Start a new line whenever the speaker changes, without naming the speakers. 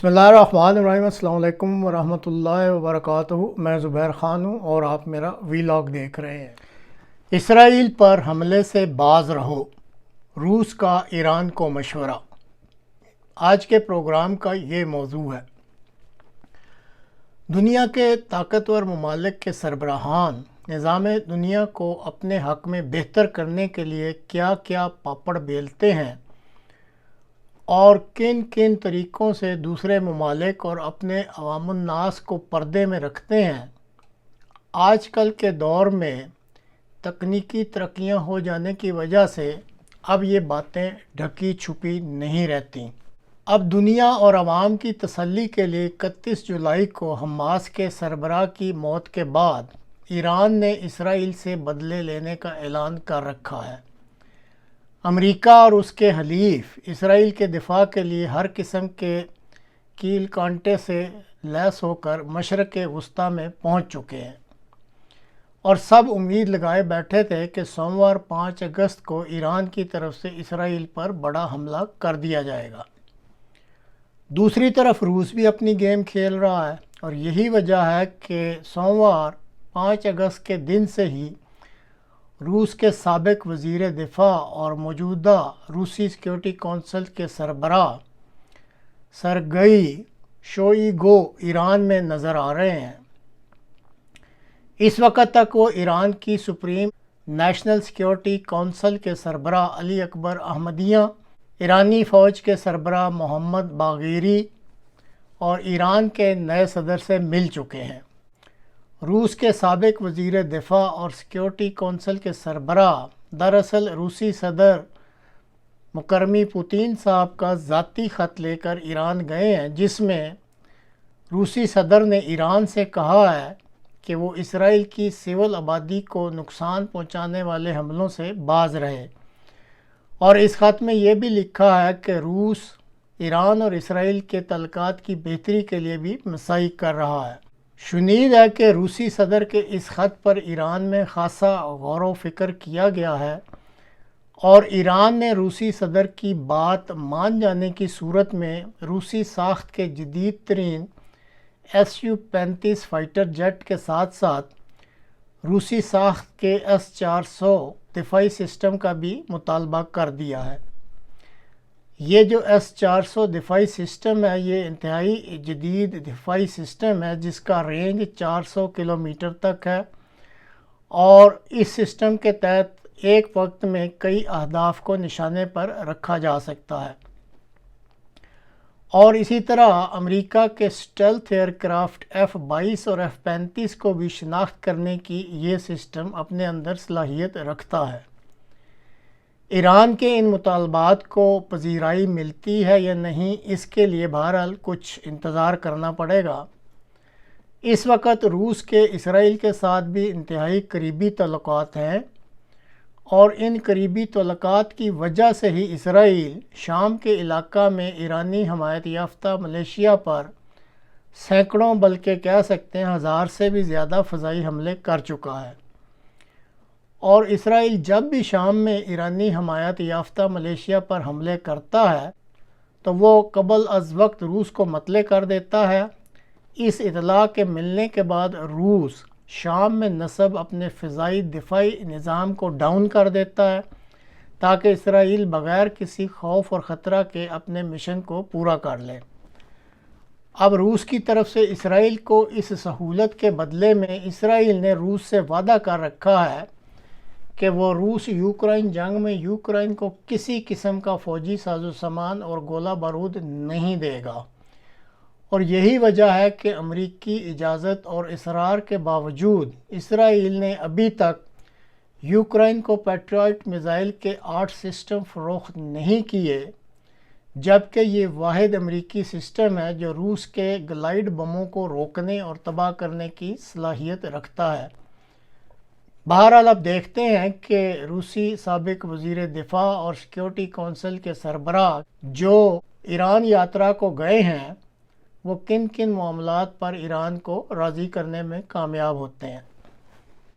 बसमिल्लाहिर्रहमानिर्रहीम। अस्सलाम वालेकुम वरहमतुल्लाहि वबरकातुहू। मैं ज़ुबैर ख़ान हूँ और आप मेरा वीलॉग देख रहे हैं। इसराइल पर हमले से बाज रहो, रूस का ईरान को मशवरा। आज के प्रोग्राम का ये मौजू है। दुनिया के ताकतवर ममालिक के सरबराहान निज़ाम दुनिया को अपने हक़ में बेहतर करने के लिए क्या क्या पापड़ बेलते हैं और किन किन तरीक़ों से दूसरे ममालिक और अपने अवामुन्नास को पर्दे में रखते हैं। आजकल के दौर में तकनीकी तरक्कियां हो जाने की वजह से अब ये बातें ढकी छुपी नहीं रहती। अब दुनिया और आवाम की तसल्ली के लिए 31 जुलाई को हमास के सरबराह की मौत के बाद ईरान ने इसराइल से बदले लेने का ऐलान कर रखा है। अमेरिका और उसके हलीफ इसराइल के दिफा के लिए हर किस्म के कील कांटे से लैस होकर मशरक़ वस्ता में पहुंच चुके हैं और सब उम्मीद लगाए बैठे थे कि सोमवार 5 अगस्त को ईरान की तरफ से इसराइल पर बड़ा हमला कर दिया जाएगा। दूसरी तरफ रूस भी अपनी गेम खेल रहा है और यही वजह है कि सोमवार 5 अगस्त के दिन से ही रूस के साबिक वज़ीर दिफा और मौजूदा रूसी सिक्योरिटी कौंसिल के सरबराह सरगई शोइगु ईरान में नज़र आ रहे हैं। इस वक्त तक वो ईरान की सुप्रीम नेशनल सिक्योरिटी कौंसिल के सरबराह अली अकबर अहमदियाँ, ईरानी फ़ौज के सरबराह मोहम्मद बाग़ीरी और ईरान के नए सदर से मिल चुके हैं। रूस के साबिक वज़ीर दिफा और सिक्योरिटी कौंसिल के सरबराह दरअसल रूसी सदर मुकर्रमी पुतिन साहब का ज़ाती ख़त लेकर ईरान गए हैं, जिसमें रूसी सदर ने ईरान से कहा है कि वो इसराइल की सिविल आबादी को नुकसान पहुंचाने वाले हमलों से बाज रहे। और इस ख़त में ये भी लिखा है कि रूस ईरान और इसराइल के तल्लुकात की बेहतरी के लिए भी मसाई कर रहा है। शुनीद है कि रूसी सदर के इस ख़त पर ईरान में ख़ासा गौर व फ़िक्र किया गया है और ईरान ने रूसी सदर की बात मान जाने की सूरत में रूसी साख्त के जदीद तरीन Su-35 फाइटर जेट के साथ साथ रूसी साख्त के S-400 दिफाई सिस्टम का भी मुतालबा कर दिया है। ये जो S-400 दिफाई सिस्टम है, ये इंतहाई जदीद दिफाई सिस्टम है जिसका रेंज 400 किलोमीटर तक है और इस सिस्टम के तहत एक वक्त में कई अहदाफ को निशाने पर रखा जा सकता है। और इसी तरह अमेरिका के स्टेल्थ एयरक्राफ्ट F-22 और F-35 को भी शनाख्त करने की ये सिस्टम अपने अंदर सलाहियत रखता है। ईरान के इन मुतालबात को पजीराई मिलती है या नहीं, इसके लिए बहरहाल कुछ इंतज़ार करना पड़ेगा। इस वक्त रूस के इसराइल के साथ भी इंतहाई करीबी तल्लुकात हैं और इन करीबी तल्लुकात की वजह से ही इसराइल शाम के इलाका में ईरानी हमायत याफ्ता मलेशिया पर सैकड़ों बल्कि कह सकते हैं 1000 से भी ज़्यादा फ़ज़ाई हमले कर चुका है। और इसराइल जब भी शाम में ईरानी हमायत याफ्ता मलेशिया पर हमले करता है तो वो कबल अज़ वक्त रूस को मतले कर देता है। इस इतला के मिलने के बाद रूस शाम में नस्ब अपने फ़िज़ाई दिफाई निज़ाम को डाउन कर देता है ताकि इसराइल बग़ैर किसी खौफ और ख़तरा के अपने मिशन को पूरा कर ले। अब रूस की तरफ से इसराइल को इस सहूलत के बदले में इसराइल ने रूस से वादा कर रखा है कि वो रूस यूक्रेन जंग में यूक्रेन को किसी किस्म का फ़ौजी साजो सामान और गोला बारूद नहीं देगा। और यही वजह है कि अमेरिकी इजाज़त और इसरार के बावजूद इसराइल ने अभी तक यूक्रेन को पैट्रियट मिज़ाइल के 8 सिस्टम फ़रोख्त नहीं किए, जबकि ये वाहिद अमेरिकी सिस्टम है जो रूस के ग्लाइड बमों को रोकने और तबाह करने की सलाहियत रखता है। बहरहाल अब देखते हैं कि रूसी साबिक वज़ीर दिफा और सिक्योरिटी कौंसिल के सरबराह जो ईरान यात्रा को गए हैं वो किन किन मामलात पर ईरान को राज़ी करने में कामयाब होते हैं।